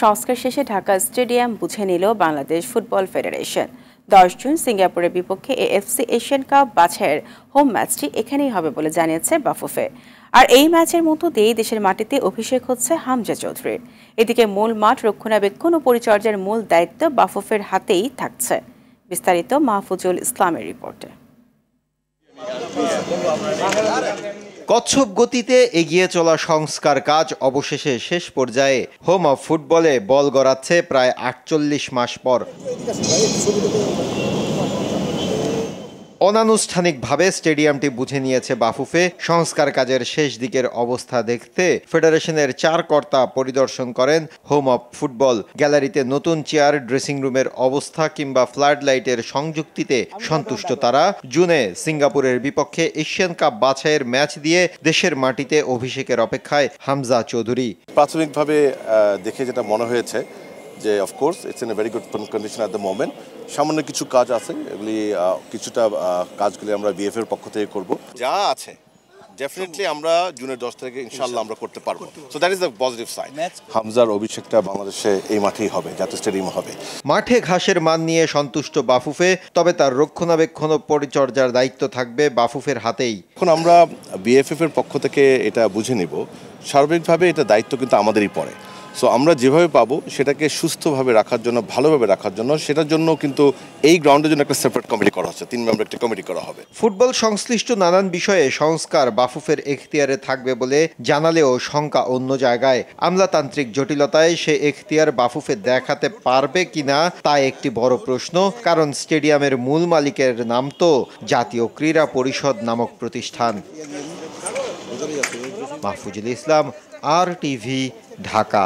সংস্কার শেষে ঢাকা স্টেডিয়াম বুঝে নিল বাংলাদেশ ফুটবল ফেডারেশন। 10 জুন সিঙ্গাপুরের বিপক্ষে এএফসি এশিয়ান কাপ বাছাইয়ের হোম ম্যাচটি এখানেই হবে বলে জানিয়েছে বাফুফে। আর এই ম্যাচের মধ্য দিয়েই দেশের মাটিতে অভিষেক হচ্ছে হামজা চৌধুরীর। এদিকে মূল মাঠ রক্ষণাবেক্ষণ ও পরিচর্যার মূল দায়িত্ব বাফুফের হাতেই থাকছে। বিস্তারিত মাহফুজুল ইসলামের রিপোর্টে। কচ্ছপ গতিতে এগিয়ে চলা সংস্কার কাজ অবশেষে শেষ পর্যায়ে। হোম অফ ফুটবলে বল গড়াচ্ছে প্রায় ৪৮ মাস পর। অনানুষ্ঠানিকভাবে স্টেডিয়ামটি বুঝে নিয়েছে বাফুফে। সংস্কার কাজের শেষ দিকের অবস্থা দেখতে ফেডারেশনের 4 কর্তা পরিদর্শন করেন হোম অফ ফুটবল। গ্যালারিতে নতুন চেয়ার, ড্রেসিং রুমের অবস্থা কিংবা ফ্লাড লাইটের সংযুক্তিতে সন্তুষ্ট তারা। জুনে সিঙ্গাপুরের বিপক্ষে এশিয়ান কাপ বাছাইয়ের ম্যাচ দিয়ে দেশের মাটিতে অভিষেকের অপেক্ষায় হামজা চৌধুরী। প্রাথমিকভাবে দেখে যেটা মনে হয়েছে যে of course it's in a very good condition at the moment. সামান্য কিছু কাজ আছে, এগুলি কিছুটা কাজগুলি আমরা বিএফ এর পক্ষ থেকে করব। যা আছে ডেফিনেটলি আমরা জুনের 10 তারিখে ইনশাআল্লাহ আমরা করতে পারবো। So that is the positive side. হামজার অভিষেকটা বাংলাদেশে এই মাঠেই হবে, জাতীয় স্টেডিয়াম হবে। মাঠে ঘাসের মান নিয়ে সন্তুষ্ট বাফুফে, তবে তার রক্ষণাবেক্ষণ ও পরিচর্যার দায়িত্ব থাকবে বাফুফের হাতেই। এখন আমরা বিএফএফ এর পক্ষ থেকে এটা বুঝে নিব, সার্বিকভাবে এটা দায়িত্ব কিন্তু আমাদেরই পড়ে। সো আমরা যেভাবে পাবো সেটাকে সুস্থভাবে রাখার জন্য, ভালোভাবে রাখার জন্য, সেটার জন্য কিন্তু এই গ্রাউন্ডের জন্য একটা সেপারেট কমিটি করা হচ্ছে, 3 মেম্বার একটা কমিটি করা হবে। ফুটবল সংশ্লিষ্ট নানান বিষয়ে সংস্কার বাফুফের এখতিয়ারে থাকবে বলে জানালেও শঙ্কা অন্য জায়গায়। আমলাতান্ত্রিক জটিলতায় সে এখতিয়ার বাফুফে দেখাতে পারবে কিনা তা একটি বড় প্রশ্ন, কারণ স্টেডিয়ামের মূল মালিকের নাম তো জাতীয় ক্রীড়া পরিষদ নামক প্রতিষ্ঠান। মাহফুজুল ইসলাম, RTV, ঢাকা।